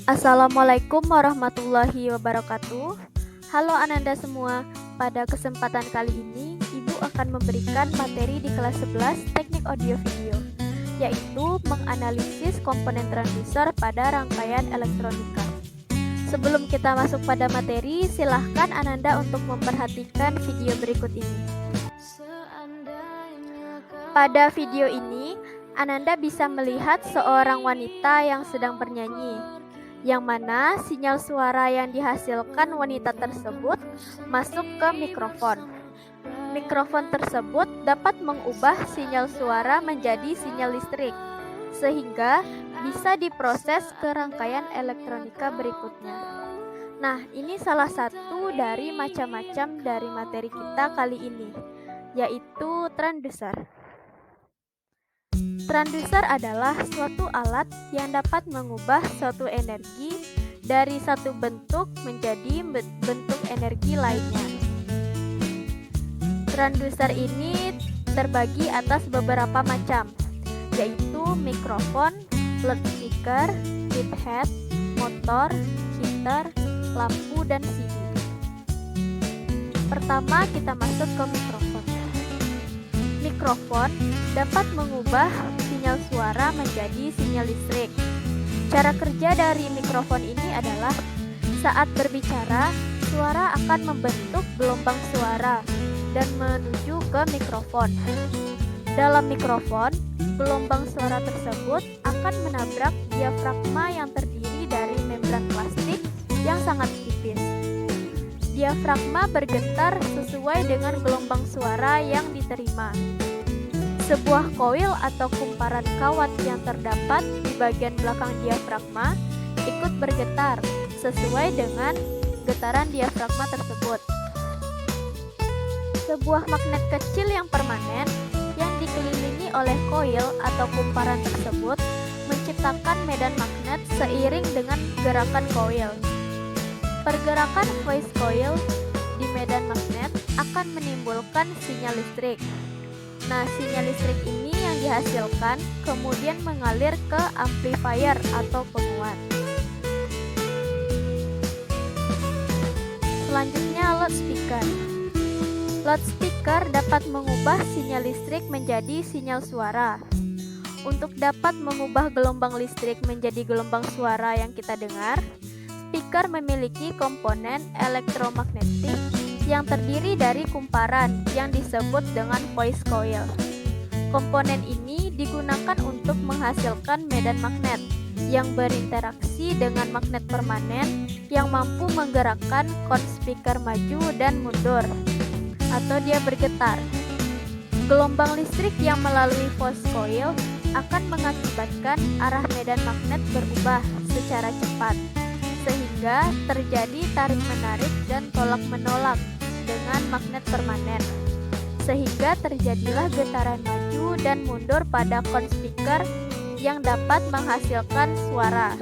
Assalamualaikum warahmatullahi wabarakatuh. Halo Ananda semua, pada kesempatan kali ini Ibu akan memberikan materi di kelas 11 Teknik Audio Video, yaitu menganalisis komponen transducer pada rangkaian elektronika. Sebelum kita masuk pada materi, silahkan Ananda untuk memperhatikan video berikut ini. Pada video ini, Ananda bisa melihat seorang wanita yang sedang bernyanyi, yang mana sinyal suara yang dihasilkan wanita tersebut masuk ke mikrofon. Mikrofon tersebut dapat mengubah sinyal suara menjadi sinyal listrik, sehingga bisa diproses ke rangkaian elektronika berikutnya. Nah, ini salah satu dari macam-macam dari materi kita kali ini, yaitu transducer. Transducer adalah suatu alat yang dapat mengubah suatu energi dari satu bentuk menjadi bentuk energi lainnya. Transducer ini terbagi atas beberapa macam, yaitu mikrofon, loudspeaker, heat head, motor, heater, lampu, dan CD. Pertama, kita masuk ke mikrofon. Mikrofon dapat mengubah sinyal suara menjadi sinyal listrik. Cara kerja dari mikrofon ini adalah saat berbicara, suara akan membentuk gelombang suara dan menuju ke mikrofon. Dalam mikrofon, gelombang suara tersebut akan menabrak diafragma yang terdiri dari membran plastik yang sangat tipis. Diafragma bergetar sesuai dengan gelombang suara yang diterima. Sebuah koil atau kumparan kawat yang terdapat di bagian belakang diafragma ikut bergetar sesuai dengan getaran diafragma tersebut. Sebuah magnet kecil yang permanen yang dikelilingi oleh koil atau kumparan tersebut menciptakan medan magnet seiring dengan gerakan koil. Pergerakan voice coil di medan magnet akan menimbulkan sinyal listrik. Nah, sinyal listrik ini yang dihasilkan kemudian mengalir ke amplifier atau penguat. Selanjutnya, loudspeaker. Loudspeaker dapat mengubah sinyal listrik menjadi sinyal suara. Untuk dapat mengubah gelombang listrik menjadi gelombang suara yang kita dengar, speaker memiliki komponen elektromagnetik yang terdiri dari kumparan yang disebut dengan voice coil. Komponen ini digunakan untuk menghasilkan medan magnet yang berinteraksi dengan magnet permanen yang mampu menggerakkan kon speaker maju dan mundur atau dia bergetar. Gelombang listrik yang melalui voice coil akan mengakibatkan arah medan magnet berubah secara cepat, sehingga terjadi tarik-menarik dan tolak-menolak dengan magnet permanen, sehingga terjadilah getaran maju dan mundur pada kon speaker yang dapat menghasilkan suara.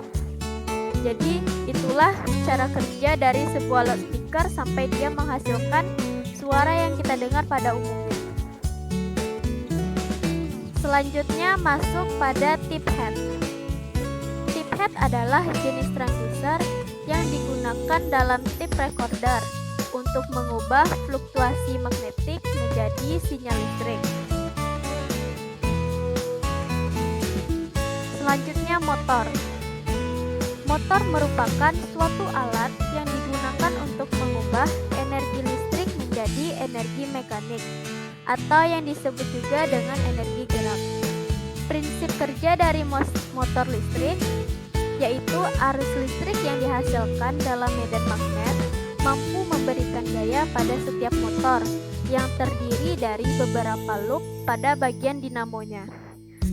Jadi itulah cara kerja dari sebuah loudspeaker sampai dia menghasilkan suara yang kita dengar pada umumnya. Selanjutnya masuk pada tip head. Tip head adalah jenis transducer yang digunakan dalam tape recorder untuk mengubah fluktuasi magnetik menjadi sinyal listrik. Selanjutnya, motor. Motor merupakan suatu alat yang digunakan untuk mengubah energi listrik menjadi energi mekanik atau yang disebut juga dengan energi gerak. Prinsip kerja dari motor listrik yaitu arus listrik yang dihasilkan dalam medan magnet mampu memberikan gaya pada setiap motor yang terdiri dari beberapa loop pada bagian dinamonya,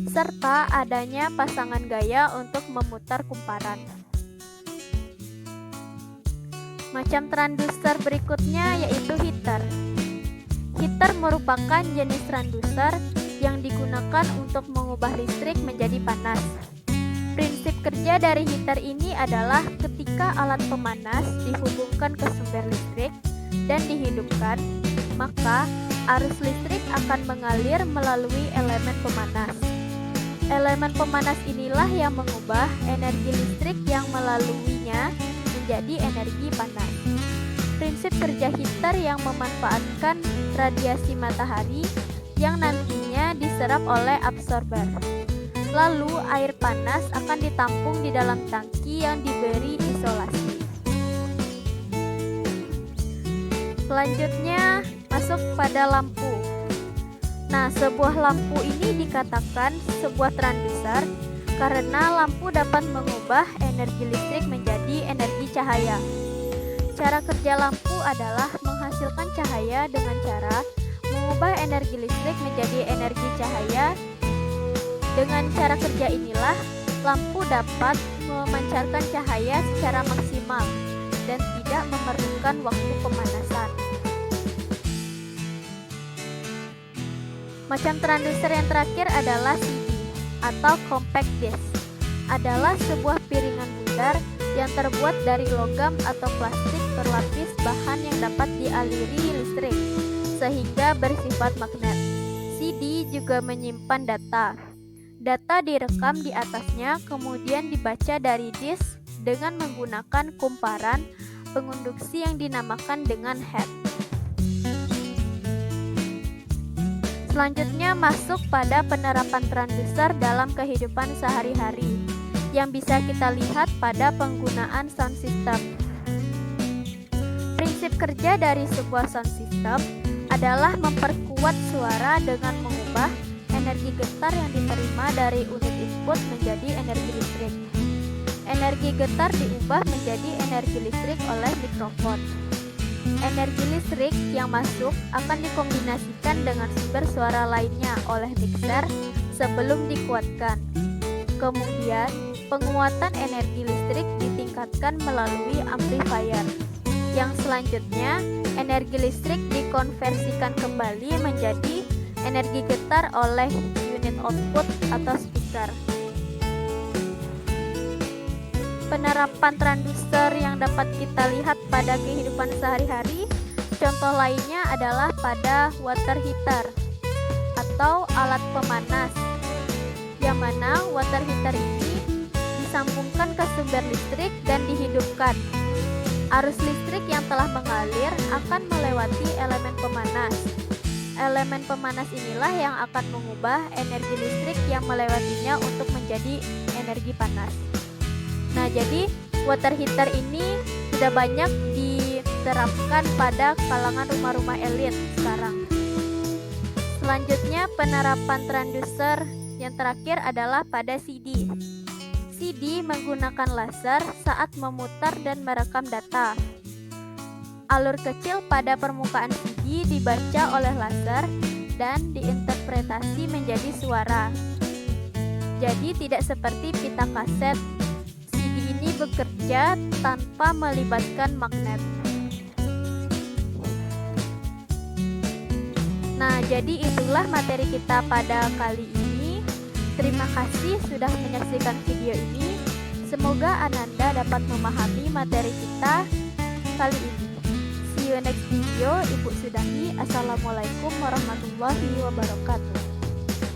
serta adanya pasangan gaya untuk memutar kumparan. Macam transducer berikutnya yaitu heater. Heater merupakan jenis transducer yang digunakan untuk mengubah listrik menjadi panas. Prinsip kerja dari heater ini adalah ketika alat pemanas dihubungkan ke sumber listrik dan dihidupkan, maka arus listrik akan mengalir melalui elemen pemanas. Elemen pemanas inilah yang mengubah energi listrik yang melaluinya menjadi energi panas. Prinsip kerja heater yang memanfaatkan radiasi matahari yang nantinya diserap oleh absorber. Lalu air panas akan ditampung di dalam tangki yang diberi isolasi. Selanjutnya masuk pada lampu. Nah, sebuah lampu ini dikatakan sebuah transducer karena lampu dapat mengubah energi listrik menjadi energi cahaya. Cara kerja lampu adalah menghasilkan cahaya dengan cara mengubah energi listrik menjadi energi cahaya. Dengan cara kerja inilah, lampu dapat memancarkan cahaya secara maksimal dan tidak memerlukan waktu pemanasan. Macam transducer yang terakhir adalah CD atau compact disc. Adalah sebuah piringan bundar yang terbuat dari logam atau plastik berlapis bahan yang dapat dialiri listrik sehingga bersifat magnet. CD juga menyimpan data. Data direkam di atasnya kemudian dibaca dari disk dengan menggunakan kumparan pengunduksi yang dinamakan dengan head. Selanjutnya masuk pada penerapan transducer dalam kehidupan sehari-hari yang bisa kita lihat pada penggunaan sound system. Prinsip kerja dari sebuah sound system adalah memperkuat suara dengan mengubah energi getar yang diterima dari unit input menjadi energi listrik. Energi getar diubah menjadi energi listrik oleh mikrofon. Energi listrik yang masuk akan dikombinasikan dengan sumber suara lainnya oleh mixer sebelum dikuatkan. Kemudian, penguatan energi listrik ditingkatkan melalui amplifier. Yang selanjutnya, energi listrik dikonversikan kembali menjadi energi getar oleh unit output atau speaker. Penerapan transducer yang dapat kita lihat pada kehidupan sehari-hari, contoh lainnya adalah pada water heater atau alat pemanas, yang mana water heater ini disambungkan ke sumber listrik dan dihidupkan. Arus listrik yang telah mengalir akan melewati elemen pemanas. Elemen pemanas inilah yang akan mengubah energi listrik yang melewatinya untuk menjadi energi panas. Nah, jadi water heater ini sudah banyak diterapkan pada kalangan rumah-rumah elit sekarang. Selanjutnya, penerapan transducer yang terakhir adalah pada CD. CD menggunakan laser saat memutar dan merekam data. Alur kecil pada permukaan CD dibaca oleh laser dan diinterpretasi menjadi suara. Jadi tidak seperti pita kaset. CD ini bekerja tanpa melibatkan magnet. Nah, jadi itulah materi kita pada kali ini. Terima kasih sudah menyaksikan video ini. Semoga Ananda dapat memahami materi kita kali ini. See you next video. Ibu Sudahi. Assalamualaikum warahmatullahi wabarakatuh.